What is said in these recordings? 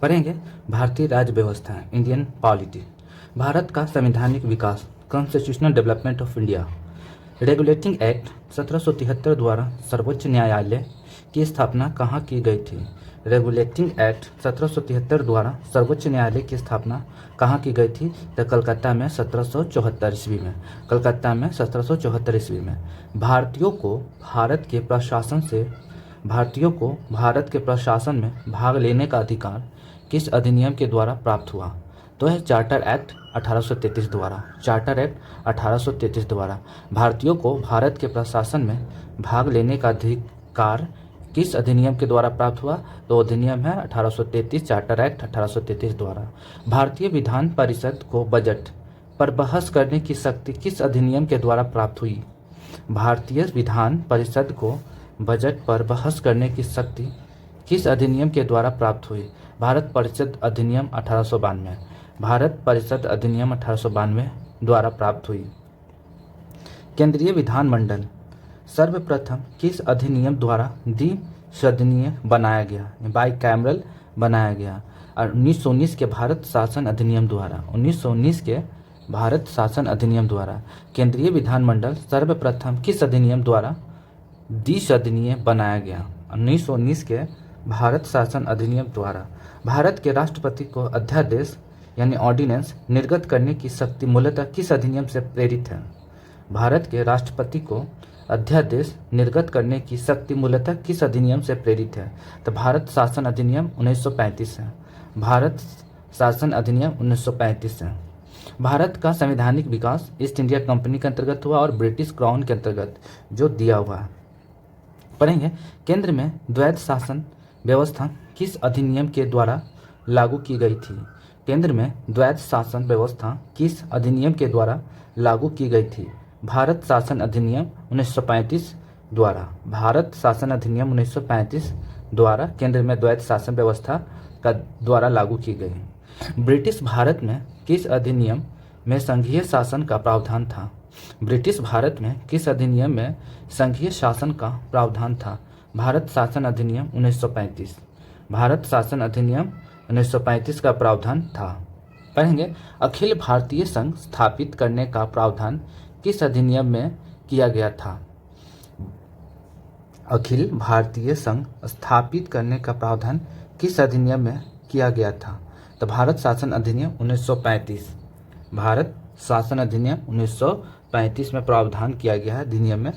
पढ़ेंगे भारतीय राज्य व्यवस्था, इंडियन पॉलिटी, भारत का संवैधानिक विकास, constitutional development of India, regulating act 1773 द्वारा सर्वोच्च न्यायालय की स्थापना कहाँ की गई थी? रेगुलेटिंग एक्ट 1773 द्वारा सर्वोच्च न्यायालय की स्थापना कहाँ की गई थी? तो कलकत्ता में 1774 ईस्वी में। कलकत्ता में 1774 ईस्वी में। भारतीयों को भारत के प्रशासन में भाग लेने का अधिकार किस अधिनियम के द्वारा प्राप्त हुआ? तो है चार्टर एक्ट 1833 द्वारा। चार्टर एक्ट 1833 द्वारा भारतीयों को भारत के प्रशासन में भाग लेने का अधिकार किस अधिनियम के द्वारा प्राप्त हुआ? तो अधिनियम है 1833, चार्टर एक्ट 1833 द्वारा। भारतीय विधान परिषद को बजट पर बहस करने की शक्ति किस अधिनियम के द्वारा प्राप्त हुई? भारतीय विधान परिषद को बजट पर बहस करने की शक्ति किस अधिनियम के द्वारा प्राप्त हुई? भारत परिषद अधिनियम 1892। भारत परिषद अधिनियम 1892 द्वारा प्राप्त हुई। केंद्रीय विधानमंडल सर्वप्रथम किस अधिनियम द्वारा द्विसदनीय बनाया गया? बाइकैमरल बनाया गया। और 1919 के भारत शासन अधिनियम द्वारा। 1919 के भारत शासन अधिनियम द्वारा केंद्रीय विधानमंडल सर्वप्रथम किस अधिनियम द्वारा द्विसदनीय बनाया गया? 1919 के भारत शासन अधिनियम द्वारा। भारत के राष्ट्रपति को अध्यादेश यानी ऑर्डिनेंस निर्गत करने की शक्ति मूलतः किस अधिनियम से प्रेरित है? भारत के राष्ट्रपति को अध्यादेश निर्गत करने की शक्ति मूलतः किस अधिनियम से प्रेरित है? तो भारत शासन अधिनियम 1935 है। भारत शासन अधिनियम 1935 है। भारत का संवैधानिक विकास ईस्ट इंडिया कंपनी के अंतर्गत हुआ और ब्रिटिश क्राउन के अंतर्गत जो दिया हुआ है। पढ़ेंगे केंद्र में द्वैध शासन व्यवस्था किस अधिनियम के द्वारा लागू की गई थी? केंद्र में द्वैध शासन व्यवस्था किस अधिनियम के द्वारा लागू की गई थी? भारत शासन अधिनियम 1935 द्वारा। भारत शासन अधिनियम 1935 द्वारा केंद्र में द्वैध शासन व्यवस्था का द्वारा लागू की गई। ब्रिटिश भारत में किस अधिनियम में संघीय शासन का प्रावधान था? ब्रिटिश भारत में किस अधिनियम में संघीय शासन का प्रावधान था? भारत शासन अधिनियम 1935। भारत शासन अधिनियम 1935 का प्रावधान था। पढ़ेंगे अखिल भारतीय संघ स्थापित करने का प्रावधान किस अधिनियम में किया गया था? अखिल भारतीय संघ स्थापित करने का प्रावधान किस अधिनियम में किया गया था? तो भारत शासन अधिनियम 1935। भारत शासन अधिनियम 1935 में प्रावधान किया गया है अधिनियम में।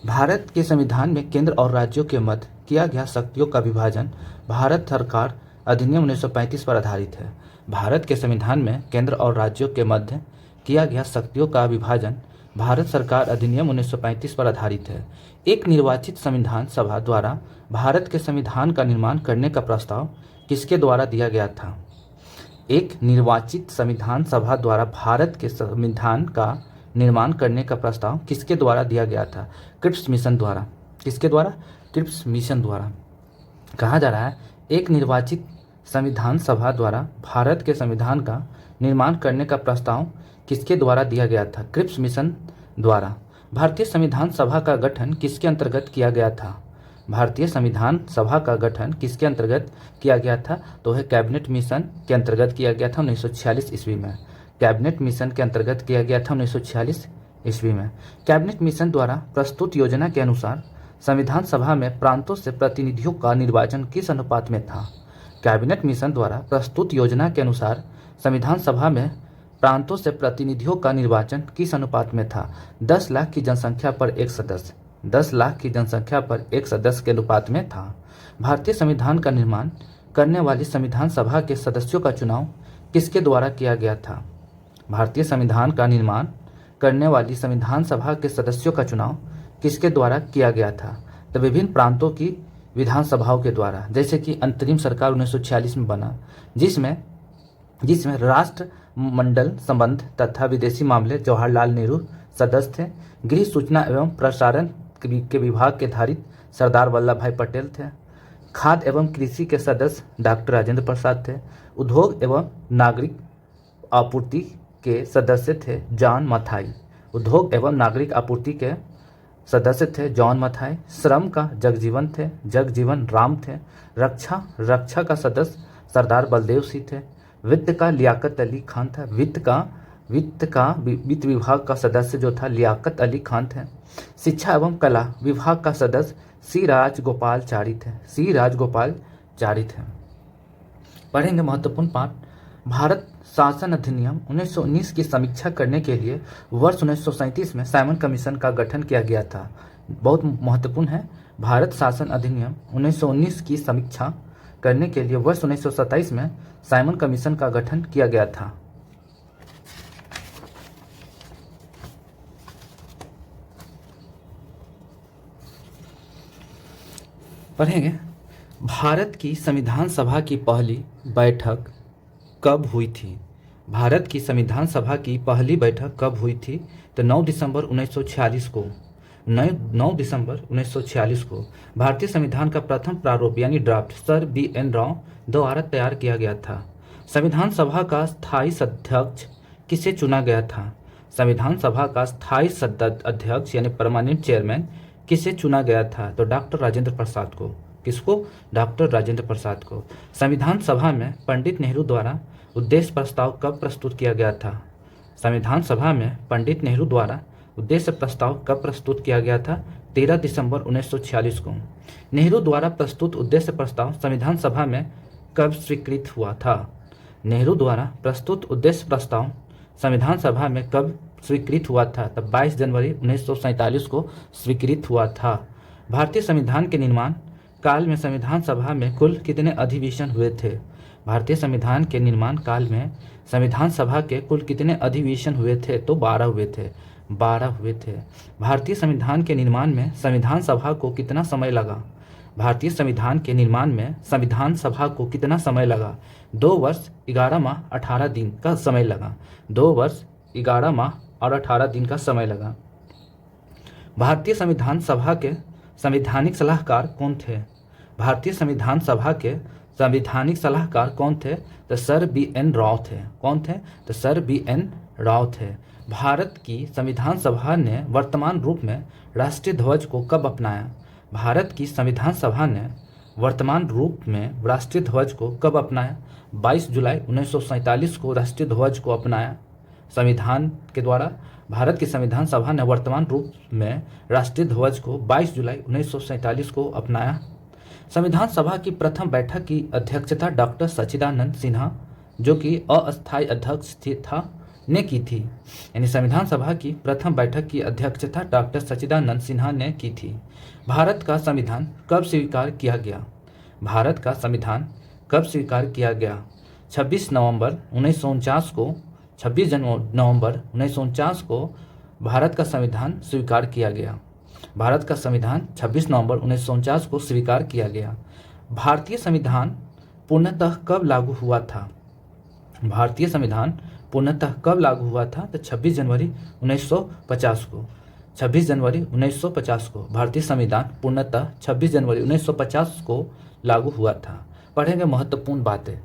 भारत के संविधान में केंद्र और राज्यों के मध्य किया गया शक्तियों का विभाजन भारत सरकार अधिनियम 1935 पर आधारित है। भारत के संविधान में केंद्र और राज्यों के मध्य किया गया शक्तियों का विभाजन भारत सरकार अधिनियम 1935 पर आधारित है। एक निर्वाचित संविधान सभा द्वारा भारत के संविधान का निर्माण करने का प्रस्ताव किसके द्वारा दिया गया था? एक निर्वाचित संविधान सभा द्वारा भारत के संविधान का निर्माण करने का प्रस्ताव किसके द्वारा दिया गया था? क्रिप्स मिशन द्वारा। किसके द्वारा? क्रिप्स मिशन द्वारा। कहा जा रहा है एक निर्वाचित संविधान सभा द्वारा भारत के संविधान का निर्माण करने का प्रस्ताव किसके द्वारा दिया गया था? क्रिप्स मिशन द्वारा। भारतीय संविधान सभा का गठन किसके अंतर्गत किया गया था? भारतीय संविधान सभा का गठन किसके अंतर्गत किया गया था? तो है कैबिनेट मिशन के अंतर्गत किया गया था 1946 ईस्वी में। कैबिनेट मिशन के अंतर्गत किया गया था 1946 ईस्वी में। कैबिनेट मिशन द्वारा प्रस्तुत योजना के अनुसार संविधान सभा में प्रांतों से प्रतिनिधियों का निर्वाचन किस अनुपात में था? कैबिनेट मिशन द्वारा प्रस्तुत योजना के अनुसार संविधान सभा में प्रांतों से प्रतिनिधियों का निर्वाचन किस अनुपात में था? 10 लाख की जनसंख्या पर एक सदस्य। 10 लाख की जनसंख्या पर एक सदस्य के अनुपात में था। भारतीय संविधान का निर्माण करने वाली संविधान सभा के सदस्यों का चुनाव किसके द्वारा किया गया था? भारतीय संविधान का निर्माण करने वाली संविधान सभा के सदस्यों का चुनाव किसके द्वारा किया गया था? तो विभिन्न प्रांतों की विधानसभाओं के द्वारा। जैसे कि अंतरिम सरकार 1946 में बना, जिसमें राष्ट्र मंडल संबंध तथा विदेशी मामले जवाहरलाल नेहरू सदस्य थे। गृह सूचना एवं प्रसारण के विभाग के धारित सरदार वल्लभ भाई पटेल थे। खाद्य एवं कृषि के सदस्य डॉक्टर राजेंद्र प्रसाद थे। उद्योग एवं नागरिक आपूर्ति के सदस्य थे जॉन मथाई। उद्योग एवं नागरिक आपूर्ति के सदस्य थे जॉन मथाई। श्रम का जगजीवन राम थे। रक्षा का सदस्य सरदार बलदेव सिंह थे। वित्त का लियाकत अली खान था। वित्त विभाग का सदस्य जो था लियाकत अली खान थे। शिक्षा एवं कला विभाग का सदस्य सी राजगोपाल चारी थे। पढ़ेंगे महत्वपूर्ण पाठ। भारत शासन अधिनियम 1919 की समीक्षा करने के लिए वर्ष 1937 में साइमन कमीशन का गठन किया गया था। बहुत महत्वपूर्ण है। भारत शासन अधिनियम 1919 की समीक्षा करने के लिए वर्ष 1927 में साइमन कमीशन का गठन किया गया था। पढ़ेंगे भारत की संविधान सभा की पहली बैठक कब हुई थी। भारत की संविधान सभा की पहली बैठक कब हुई थी? तो 9 दिसंबर 1946 को 9 दिसंबर 1946 को भारतीय संविधान का प्रथम प्रारूप यानी ड्राफ्ट सर B.N. राव द्वारा तैयार किया गया था। संविधान सभा का स्थायी अध्यक्ष किसे चुना गया था? संविधान सभा का स्थायी अध्यक्ष यानी परमानेंट चेयरमैन किसे चुना गया था? तो डॉक्टर राजेंद्र प्रसाद को। किसको? डॉक्टर राजेंद्र प्रसाद को। संविधान सभा में पंडित नेहरू द्वारा उद्देश्य प्रस्ताव कब प्रस्तुत किया गया था? संविधान सभा में पंडित नेहरू द्वारा उद्देश्य प्रस्ताव कब प्रस्तुत किया गया था? 13 दिसंबर 1946 को। नेहरू द्वारा प्रस्तुत उद्देश्य प्रस्ताव संविधान सभा में कब स्वीकृत हुआ था? नेहरू द्वारा प्रस्तुत उद्देश्य प्रस्ताव संविधान सभा में कब स्वीकृत हुआ था? तब 22 जनवरी 1947 को स्वीकृत हुआ था। भारतीय संविधान के निर्माण काल में संविधान सभा में कुल कितने अधिवेशन हुए थे? भारतीय संविधान के निर्माण काल में संविधान सभा के कुल कितने अधिवेशन हुए थे? तो 12 हुए थे। 12 हुए थे। भारतीय संविधान के निर्माण में संविधान सभा को कितना समय लगा? भारतीय संविधान के निर्माण में संविधान सभा को कितना समय लगा? 2 वर्ष 11 माह 18 दिन का समय लगा। 2 वर्ष 11 माह और 18 दिन का समय लगा। भारतीय संविधान सभा के संवैधानिक सलाहकार कौन थे? भारतीय संविधान सभा के संवैधानिक सलाहकार कौन थे? तो सर B.N. राव थे। कौन थे? तो सर B.N. राव थे। भारत की संविधान सभा ने वर्तमान रूप में राष्ट्रीय ध्वज को कब अपनाया? भारत की संविधान सभा ने वर्तमान रूप में राष्ट्रीय ध्वज को कब अपनाया? 22 जुलाई 1947 को राष्ट्रीय ध्वज को अपनाया। संविधान के द्वारा भारत की संविधान सभा ने वर्तमान रूप में राष्ट्रीय ध्वज को 22 जुलाई 1947 को अपनाया। संविधान सभा की प्रथम बैठक की अध्यक्षता डॉक्टर सच्चिदानंद सिन्हा, जो कि अस्थायी अध्यक्ष ने की थी। यानी संविधान सभा की प्रथम बैठक की अध्यक्षता डॉक्टर सच्चिदानंद सिन्हा ने की थी। भारत का संविधान कब स्वीकार किया गया? भारत का संविधान कब स्वीकार किया गया? 26 नवंबर 1949 को 26 नवंबर 1949 को भारत का संविधान स्वीकार किया गया। भारत का संविधान 26 नवंबर 1949 को स्वीकार किया गया। भारतीय संविधान पूर्णतः कब लागू हुआ था? भारतीय संविधान पूर्णतः कब लागू हुआ था? तो 26 जनवरी 1950 को। 26 जनवरी 1950 को भारतीय संविधान पूर्णतः 26 जनवरी 1950 को लागू हुआ था। पढ़ेंगे महत्वपूर्ण बातें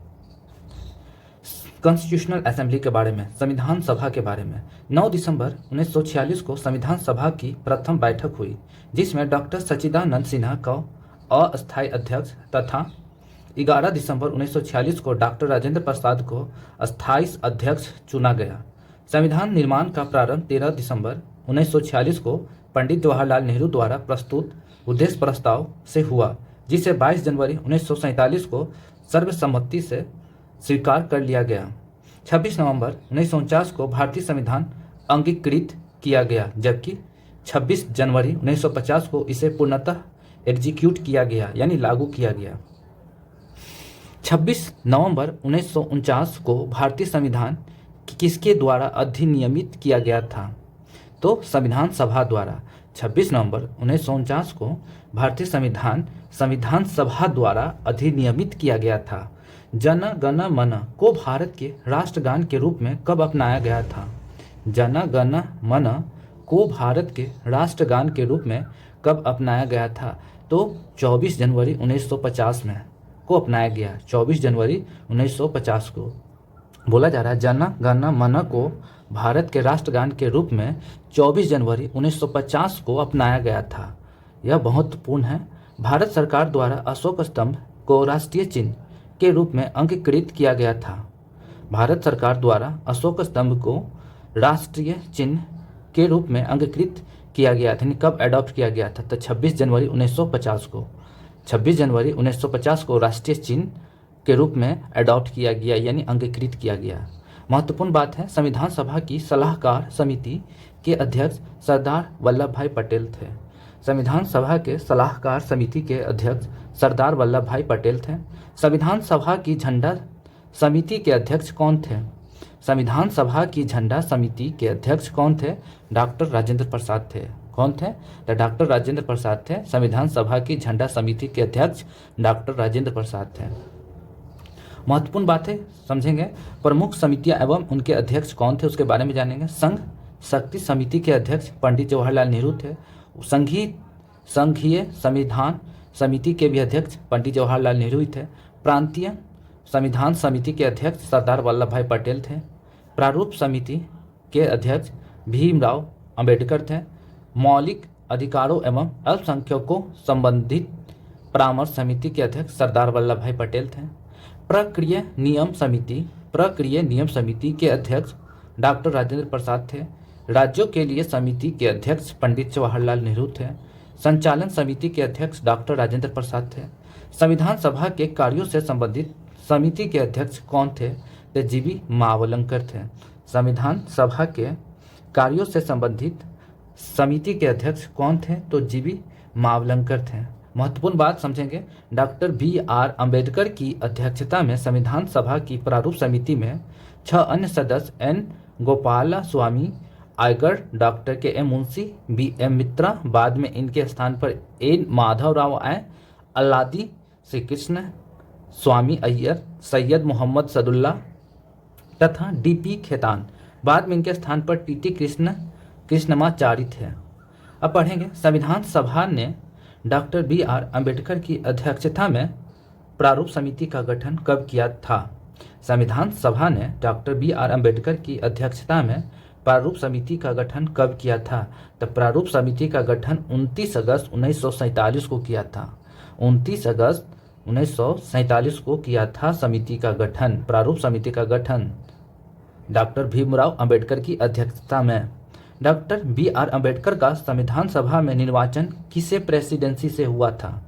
कॉन्स्टिट्यूशनल असेंबली के बारे में, संविधान सभा के बारे में। 9 दिसंबर 1946 को संविधान सभा की प्रथम बैठक हुई, जिसमें डॉक्टर सच्चिदानंद सिन्हा को अस्थायी अध्यक्ष तथा 11 दिसंबर 1946 को डॉक्टर राजेंद्र प्रसाद को अस्थायी अध्यक्ष चुना गया। संविधान निर्माण का प्रारंभ 13 दिसंबर 1946 को पंडित जवाहरलाल नेहरू द्वारा प्रस्तुत उद्देश्य प्रस्ताव से हुआ, जिसे 22 जनवरी 1947 को सर्वसम्मति से स्वीकार कर लिया गया। 26 नवंबर 1949 को भारतीय संविधान अंगीकृत किया गया, जबकि 26 जनवरी 1950 को इसे पूर्णतः एग्जीक्यूट किया गया, यानी लागू किया गया। 26 नवंबर 1949 को भारतीय संविधान किसके द्वारा अधिनियमित किया गया था? तो संविधान सभा द्वारा। 26 नवंबर 1949 को भारतीय संविधान सभा द्वारा अधिनियमित किया गया था। जन गण मन को भारत के राष्ट्रगान के रूप में कब अपनाया गया था? जन गण मन को भारत के राष्ट्रगान के रूप में कब अपनाया गया था? तो 24 जनवरी 1950 में को अपनाया गया। 24 जनवरी 1950 को बोला जा रहा है जन गण मन को भारत के राष्ट्रगान के रूप में 24 जनवरी 1950 को अपनाया गया था। यह महत्वपूर्ण है। भारत सरकार द्वारा अशोक स्तंभ को राष्ट्रीय चिन्ह के रूप में अंगीकृत किया गया था। भारत सरकार द्वारा अशोक स्तंभ को राष्ट्रीय चिन्ह के रूप में अंगीकृत किया गया था। कब अडॉप्ट किया गया था? तो 26 जनवरी 1950 को 26 जनवरी 1950 को राष्ट्रीय चिन्ह के रूप में अडॉप्ट किया गया, यानी अंगीकृत किया गया। महत्वपूर्ण बात है, संविधान सभा की सलाहकार समिति के अध्यक्ष सरदार वल्लभ भाई पटेल थे। संविधान सभा के सलाहकार समिति के अध्यक्ष सरदार वल्लभ भाई पटेल थे। संविधान सभा की झंडा समिति के अध्यक्ष कौन थे? संविधान सभा की झंडा समिति के अध्यक्ष कौन थे? डॉक्टर राजेंद्र प्रसाद थे। कौन थे? तो डॉक्टर राजेंद्र प्रसाद थे। संविधान सभा की झंडा समिति के अध्यक्ष डॉक्टर राजेंद्र प्रसाद थे। महत्वपूर्ण बात है, समझेंगे। प्रमुख समितियां एवं उनके अध्यक्ष कौन थे उसके बारे में जानेंगे। संघ शक्ति समिति के अध्यक्ष पंडित जवाहरलाल नेहरू थे। संघीय संविधान समिति के भी अध्यक्ष पंडित जवाहरलाल नेहरू ही थे। प्रांतीय संविधान समिति के अध्यक्ष सरदार वल्लभ भाई पटेल थे। प्रारूप समिति के अध्यक्ष भीमराव अंबेडकर थे। मौलिक अधिकारों एवं अल्पसंख्यकों संबंधित परामर्श समिति के अध्यक्ष सरदार वल्लभ भाई पटेल थे। प्रक्रिया नियम समिति के अध्यक्ष डॉक्टर राजेंद्र प्रसाद थे। राज्यों के लिए समिति के अध्यक्ष पंडित जवाहरलाल नेहरू थे। संचालन समिति के अध्यक्ष डॉक्टर राजेंद्र प्रसाद थे। संविधान सभा के कार्यों से संबंधित समिति के अध्यक्ष कौन थे? तो जीवी मावलंकर थे। संविधान सभा के कार्यों से संबंधित समिति के अध्यक्ष कौन थे? तो जीवी मावलंकर थे। महत्वपूर्ण बात समझेंगे, डॉक्टर BR अंबेडकर की अध्यक्षता में संविधान सभा की प्रारूप समिति में 6 अन्य सदस्य N Gopal Swami आयगर, doctor KM Munshi, BM मित्रा, बाद में इनके स्थान पर N माधवराव आए, अल्लादी श्री कृष्ण स्वामी अय्यर, सैयद मोहम्मद सदुल्ला तथा DP खेतान, बाद में इनके स्थान पर TT कृष्णमाचारी थे। अब पढ़ेंगे, संविधान सभा ने डॉक्टर BR अंबेडकर की अध्यक्षता में प्रारूप समिति का गठन कब किया था? संविधान सभा ने डॉक्टर BR अंबेडकर की अध्यक्षता में प्रारूप समिति का गठन कब किया था? तो प्रारूप समिति का गठन 29 अगस्त 1947 को किया था। 29 अगस्त 1947 को किया था समिति का गठन, प्रारूप समिति का गठन डॉक्टर भीमराव अंबेडकर की अध्यक्षता में। डॉक्टर BR अंबेडकर का संविधान सभा में निर्वाचन किसे प्रेसिडेंसी से हुआ था?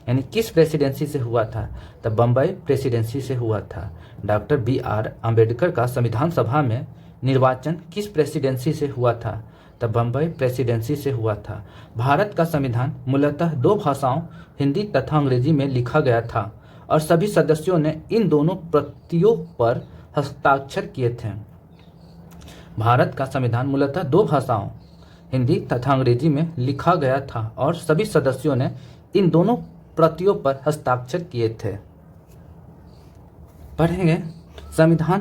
यानी किस प्रेसिडेंसी से हुआ था? तो बम्बई प्रेसिडेंसी से हुआ था। डॉक्टर BR अंबेडकर का संविधान सभा में निर्वाचन किस प्रेसिडेंसी से हुआ था? तो बम्बई प्रेसिडेंसी से हुआ था। भारत का संविधान मूलतः 2 भाषाओं हिंदी तथा अंग्रेजी में लिखा गया था और सभी सदस्यों ने इन दोनों प्रतियों पर हस्ताक्षर किए थे। भारत का संविधान मूलतः 2 भाषाओं हिंदी तथा अंग्रेजी में लिखा गया था और सभी सदस्यों ने इन दोनों प्रतियों पर हस्ताक्षर किए थे। पढ़ेंगे, संविधान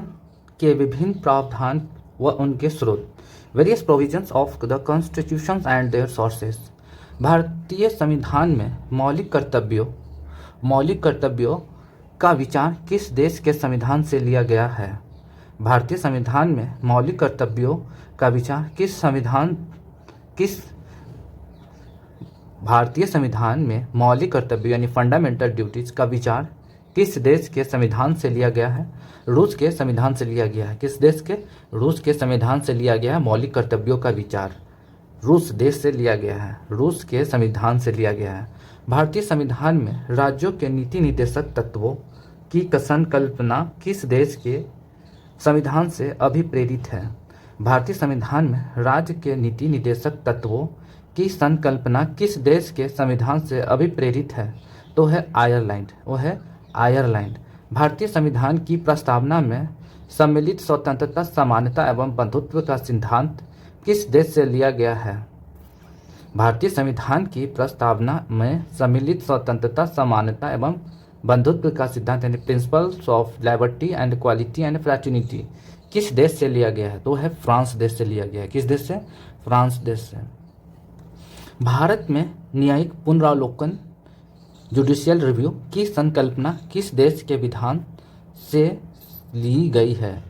के विभिन्न प्रावधान व उनके स्रोत। Various provisions of the constitution and their sources. भारतीय संविधान में मौलिक कर्तव्यों का विचार किस देश के संविधान से लिया गया है? भारतीय संविधान में मौलिक कर्तव्यों का विचार भारतीय संविधान में मौलिक कर्तव्य यानी फंडामेंटल ड्यूटीज का विचार किस देश के संविधान से लिया गया है? रूस के संविधान से लिया गया है। किस देश के? रूस के संविधान से लिया गया है। मौलिक कर्तव्यों का विचार रूस देश से लिया गया है, रूस के संविधान से लिया गया है। भारतीय संविधान में राज्यों के नीति निर्देशक तत्वों की संकल्पना किस देश के संविधान से अभिप्रेरित है? भारतीय संविधान में राज्य के नीति निर्देशक तत्वों की संकल्पना किस देश के संविधान से अभिप्रेरित है? तो है आयरलैंड, वो है आयरलैंड। भारतीय संविधान की प्रस्तावना में सम्मिलित स्वतंत्रता, समानता एवं बंधुत्व का सिद्धांत किस देश से लिया गया है? भारतीय संविधान की प्रस्तावना में सम्मिलित स्वतंत्रता, समानता एवं बंधुत्व का सिद्धांत यानी principles of liberty and equality and fraternity किस देश से लिया गया है? तो है फ्रांस देश से लिया गया है। किस देश से? फ्रांस देश से। भारत में न्यायिक पुनरावलोकन जुडिशियल रिव्यू की संकल्पना किस देश के विधान से ली गई है?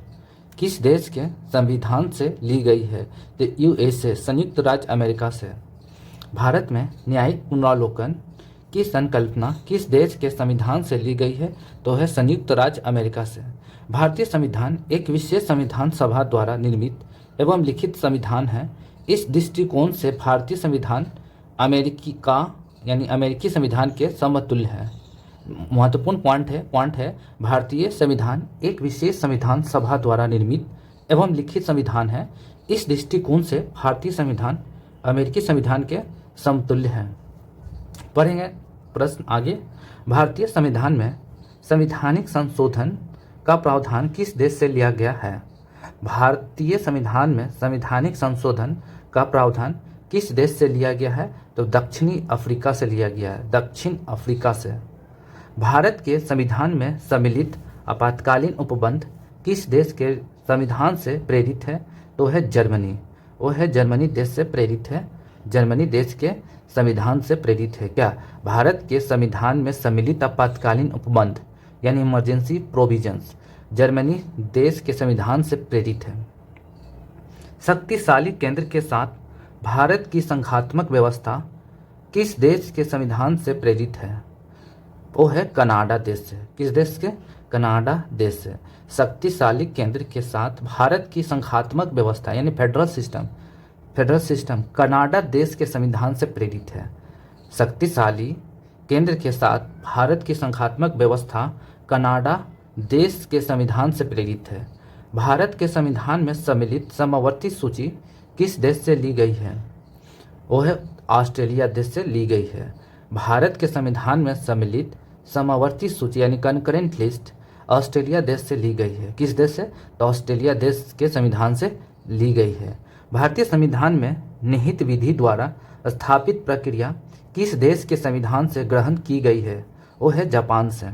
किस देश के संविधान से ली गई है? तो USA, संयुक्त राज्य अमेरिका से। भारत में न्यायिक पुनरावलोकन की संकल्पना किस देश के संविधान से ली गई है? तो है संयुक्त राज्य अमेरिका से। भारतीय संविधान एक विशेष संविधान सभा द्वारा निर्मित एवं लिखित संविधान है। इस दृष्टिकोण से भारतीय संविधान अमेरिकी संविधान के समतुल्य है। महत्वपूर्ण पॉइंट है भारतीय संविधान एक विशेष संविधान सभा द्वारा निर्मित एवं लिखित संविधान है। इस दृष्टिकोण से भारतीय संविधान अमेरिकी संविधान के समतुल्य है। पढ़ेंगे प्रश्न आगे। भारतीय संविधान में संवैधानिक संशोधन का प्रावधान किस देश से लिया गया है? भारतीय संविधान में संवैधानिक संशोधन का प्रावधान किस देश से लिया गया है? तो दक्षिणी अफ्रीका से लिया गया है, दक्षिण अफ्रीका से। भारत के संविधान में सम्मिलित आपातकालीन उपबंध किस देश के संविधान से प्रेरित है? तो है जर्मनी। वो है जर्मनी देश से प्रेरित है, जर्मनी देश के संविधान से प्रेरित है। क्या भारत के संविधान में सम्मिलित आपातकालीन उपबंध यानी इमरजेंसी प्रोविजंस जर्मनी देश के संविधान से प्रेरित है। शक्तिशाली केंद्र के साथ भारत की संघात्मक व्यवस्था किस देश के संविधान से प्रेरित है? वो है कनाडा देश से। किस देश के? कनाडा देश से। शक्तिशाली केंद्र के साथ भारत की संघात्मक व्यवस्था यानी फेडरल सिस्टम कनाडा देश के संविधान से प्रेरित है। शक्तिशाली केंद्र के साथ भारत की संघात्मक व्यवस्था कनाडा देश के संविधान से प्रेरित है। भारत के संविधान में सम्मिलित समवर्ती सूची किस देश से ली गई है? वो है ऑस्ट्रेलिया देश से ली गई है। भारत के संविधान में सम्मिलित समवर्ती सूची यानी कनकरेंट लिस्ट ऑस्ट्रेलिया देश से ली गई है। किस देश से? तो ऑस्ट्रेलिया देश के संविधान से ली गई है। भारतीय संविधान में निहित विधि द्वारा स्थापित प्रक्रिया किस देश के संविधान से ग्रहण की गई है? वो है जापान से।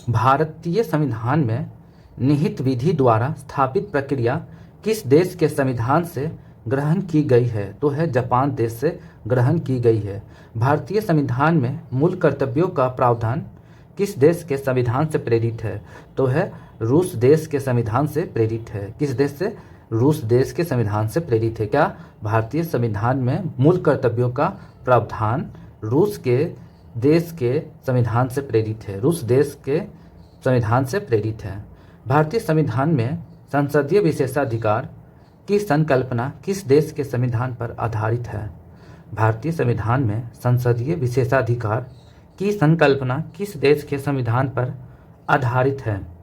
भारतीय संविधान में निहित विधि द्वारा स्थापित प्रक्रिया किस देश के संविधान से ग्रहण की गई है? तो है जापान देश से ग्रहण की गई है। भारतीय संविधान में मूल कर्तव्यों का प्रावधान किस देश के संविधान से प्रेरित है? तो है रूस देश के संविधान से प्रेरित है। किस देश से? रूस देश के संविधान से प्रेरित है। क्या भारतीय संविधान में मूल कर्तव्यों का प्रावधान रूस के देश के संविधान से प्रेरित है? रूस देश के संविधान से प्रेरित है। भारतीय संविधान में संसदीय विशेषाधिकार की संकल्पना किस देश के संविधान पर आधारित है? भारतीय संविधान में संसदीय विशेषाधिकार की संकल्पना किस देश के संविधान पर आधारित है?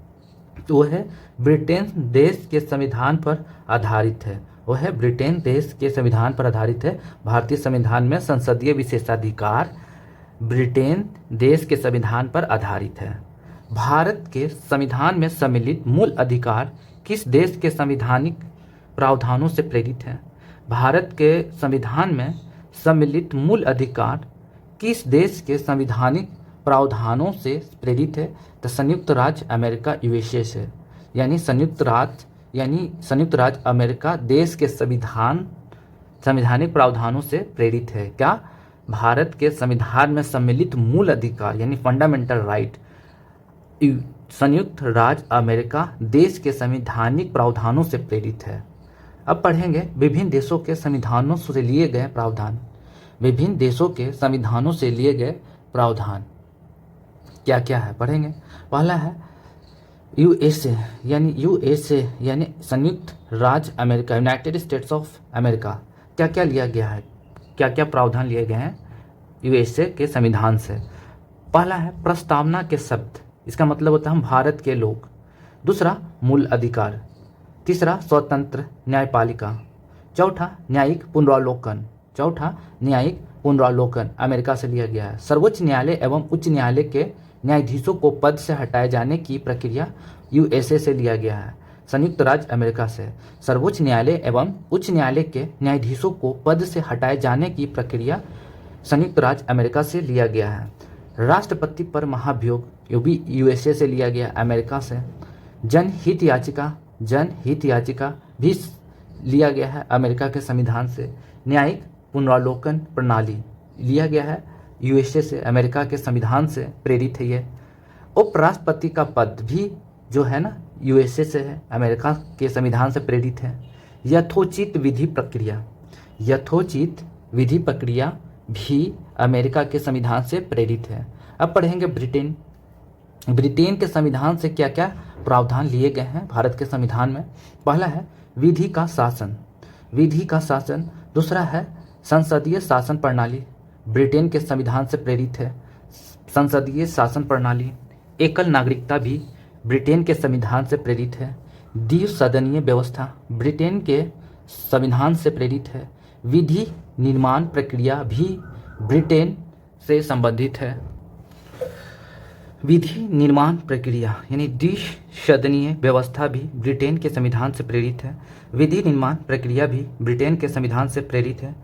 तो वह ब्रिटेन देश के संविधान पर आधारित है। वह ब्रिटेन देश के संविधान पर आधारित है। भारतीय संविधान में संसदीय विशेषाधिकार ब्रिटेन देश के संविधान पर आधारित है। भारत के संविधान में सम्मिलित मूल अधिकार किस देश के संवैधानिक प्रावधानों से प्रेरित है? भारत के संविधान में सम्मिलित मूल अधिकार किस देश के संवैधानिक प्रावधानों से प्रेरित है? तो संयुक्त राज्य अमेरिका यूएसए से। यानी संयुक्त राज्य अमेरिका देश के संवैधानिक प्रावधानों से प्रेरित है। क्या भारत के संविधान में सम्मिलित मूल अधिकार यानी फंडामेंटल राइट संयुक्त राज्य अमेरिका देश के संवैधानिक प्रावधानों से प्रेरित है। अब पढ़ेंगे विभिन्न देशों के संविधानों से लिए गए प्रावधान। विभिन्न देशों के संविधानों से लिए गए प्रावधान क्या क्या है पढ़ेंगे। पहला है यूएसए यानी संयुक्त राज्य America, United states of America. क्या क्या लिया गया है, क्या क्या प्रावधान लिए गए हैं यूएसए के संविधान से? पहला है प्रस्तावना के शब्द, इसका मतलब होता है हम भारत के लोग। दूसरा मूल अधिकार। तीसरा स्वतंत्र न्यायपालिका। चौथा न्यायिक पुनरावलोकन अमेरिका से लिया गया है। सर्वोच्च न्यायालय एवं उच्च न्यायालय के न्यायाधीशों को पद से हटाए जाने की प्रक्रिया यूएसए से लिया गया है। संयुक्त राज्य अमेरिका से सर्वोच्च न्यायालय एवं उच्च न्यायालय के न्यायाधीशों को पद से हटाए जाने की प्रक्रिया संयुक्त राज्य अमेरिका से लिया गया है। राष्ट्रपति पर महाभियोग ये भी यूएसए से लिया गया अमेरिका से। जनहित याचिका भी लिया गया है अमेरिका के संविधान से। न्यायिक पुनरावलोकन प्रणाली लिया गया है यूएसए से, अमेरिका के संविधान से प्रेरित है ये। उपराष्ट्रपति का पद भी जो है ना यूएसए से है, अमेरिका के संविधान से प्रेरित है। यथोचित विधि प्रक्रिया भी अमेरिका के संविधान से प्रेरित है। अब पढ़ेंगे ब्रिटेन। ब्रिटेन के संविधान से क्या क्या प्रावधान लिए गए हैं भारत के संविधान में। पहला है विधि का शासन, विधि का शासन। दूसरा है संसदीय शासन प्रणाली, ब्रिटेन के संविधान से प्रेरित है संसदीय शासन प्रणाली। एकल नागरिकता भी ब्रिटेन के संविधान से प्रेरित है। द्विसदनीय व्यवस्था ब्रिटेन के संविधान से प्रेरित है। विधि निर्माण प्रक्रिया भी ब्रिटेन से संबंधित है। विधि निर्माण प्रक्रिया यानी द्विसदनीय व्यवस्था भी ब्रिटेन के संविधान से प्रेरित है। विधि निर्माण प्रक्रिया भी ब्रिटेन के संविधान से प्रेरित है।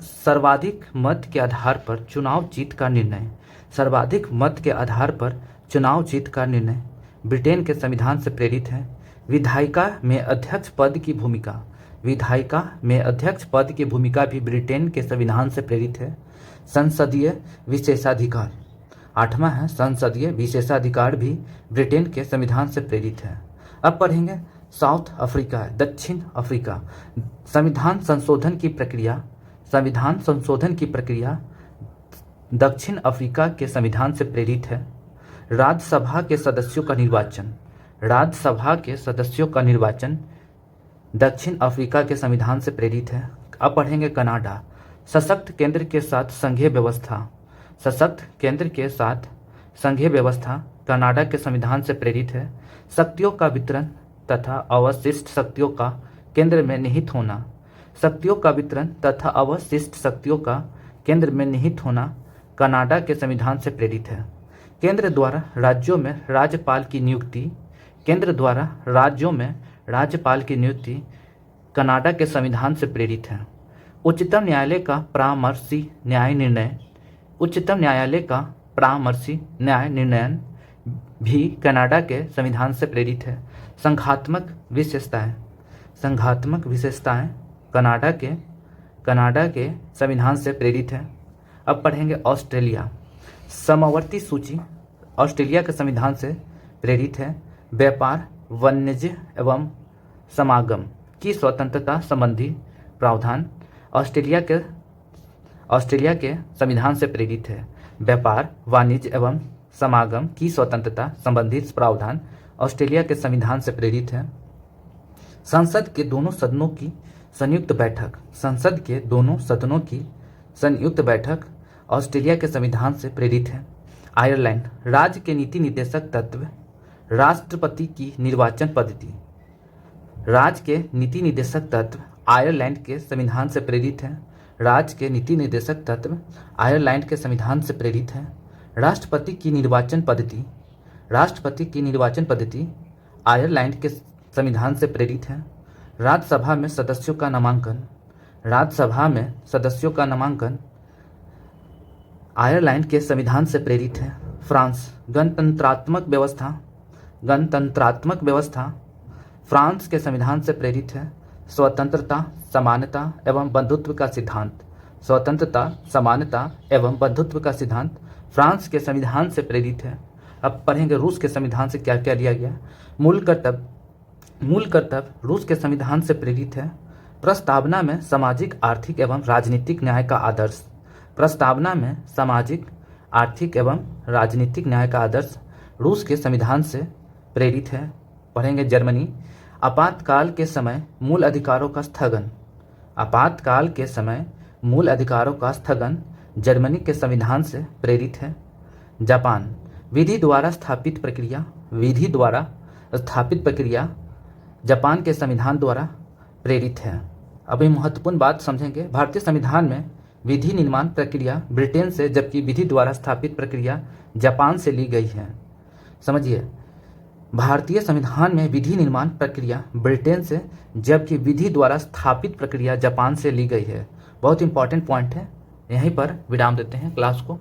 सर्वाधिक मत के आधार पर चुनाव जीत का निर्णय, सर्वाधिक मत के आधार पर चुनाव जीत का निर्णय ब्रिटेन के संविधान से प्रेरित है। विधायिका में अध्यक्ष पद की भूमिका, विधायिका में अध्यक्ष पद की भूमिका भी ब्रिटेन के संविधान से प्रेरित है। संसदीय विशेषाधिकार, आठवां है संसदीय विशेषाधिकार भी ब्रिटेन के संविधान से प्रेरित है। अब पढ़ेंगे साउथ अफ्रीका, दक्षिण अफ्रीका। संविधान संशोधन की प्रक्रिया, संविधान संशोधन की प्रक्रिया दक्षिण अफ्रीका के संविधान से प्रेरित है। राज्यसभा के सदस्यों का निर्वाचन, राज्यसभा के सदस्यों का निर्वाचन दक्षिण अफ्रीका के संविधान से प्रेरित है। अब पढ़ेंगे कनाडा। सशक्त केंद्र के साथ संघीय व्यवस्था, सशक्त केंद्र के साथ संघीय व्यवस्था कनाडा के संविधान से प्रेरित है। शक्तियों का वितरण तथा अवशिष्ट शक्तियों का केंद्र में निहित होना, शक्तियों का वितरण तथा अवशिष्ट शक्तियों का केंद्र में निहित होना कनाडा के संविधान से प्रेरित है। केंद्र द्वारा राज्यों में राज्यपाल की नियुक्ति, केंद्र द्वारा राज्यों में राज्यपाल की नियुक्ति कनाडा के संविधान से प्रेरित है। उच्चतम न्यायालय का परामर्शी न्याय निर्णय, उच्चतम न्यायालय का परामर्शी न्याय निर्णयन भी कनाडा के संविधान से प्रेरित है। संघात्मक विशेषताएं, संघात्मक विशेषताएं कनाडा के संविधान से प्रेरित है। अब पढ़ेंगे ऑस्ट्रेलिया। समवर्ती सूची ऑस्ट्रेलिया के संविधान से प्रेरित है। व्यापार, वाणिज्य एवं समागम की स्वतंत्रता संबंधी प्रावधान ऑस्ट्रेलिया के संविधान से प्रेरित है। व्यापार, वाणिज्य एवं समागम की स्वतंत्रता संबंधी प्रावधान ऑस्ट्रेलिया के संविधान से प्रेरित है। संसद के दोनों सदनों की संयुक्त बैठक, संसद के दोनों सदनों की संयुक्त बैठक ऑस्ट्रेलिया के संविधान से प्रेरित है। आयरलैंड। राज्य के नीति निर्देशक तत्व, राष्ट्रपति की निर्वाचन पद्धति, राज्य के नीति निर्देशक तत्व आयरलैंड के संविधान से प्रेरित है। राज्य के नीति निर्देशक तत्व आयरलैंड के संविधान से प्रेरित है। राष्ट्रपति की निर्वाचन पद्धति, राष्ट्रपति की निर्वाचन पद्धति आयरलैंड के संविधान से प्रेरित है। राज्यसभा में सदस्यों का नामांकन, राज्यसभा में सदस्यों का नामांकन आयरलैंड के संविधान से प्रेरित है। फ्रांस। गणतंत्रात्मक व्यवस्था, गणतंत्रात्मक व्यवस्था फ्रांस के संविधान से प्रेरित है। स्वतंत्रता, समानता एवं बंधुत्व का सिद्धांत, स्वतंत्रता, समानता एवं बंधुत्व का सिद्धांत फ्रांस के संविधान से प्रेरित है। अब पढ़ेंगे रूस के संविधान से क्या क्या लिया गया। मूल कर्तव्य रूस के संविधान से प्रेरित है। प्रस्तावना में सामाजिक, आर्थिक एवं राजनीतिक न्याय का आदर्श, प्रस्तावना में सामाजिक, आर्थिक एवं राजनीतिक न्याय का आदर्श रूस के संविधान से प्रेरित है। पढ़ेंगे जर्मनी। आपातकाल के समय मूल अधिकारों का स्थगन, आपातकाल के समय मूल अधिकारों का स्थगन जर्मनी के संविधान से प्रेरित है। जापान। विधि द्वारा स्थापित प्रक्रिया, विधि द्वारा स्थापित प्रक्रिया जापान के संविधान द्वारा प्रेरित है। अभी महत्वपूर्ण बात समझेंगे। भारतीय संविधान में विधि निर्माण प्रक्रिया ब्रिटेन से, जबकि विधि द्वारा स्थापित प्रक्रिया जापान से ली गई है। समझिए, भारतीय संविधान में विधि निर्माण प्रक्रिया ब्रिटेन से, जबकि विधि द्वारा स्थापित प्रक्रिया जापान से ली गई है। बहुत इंपॉर्टेंट पॉइंट है। यहीं पर विराम देते हैं क्लास को।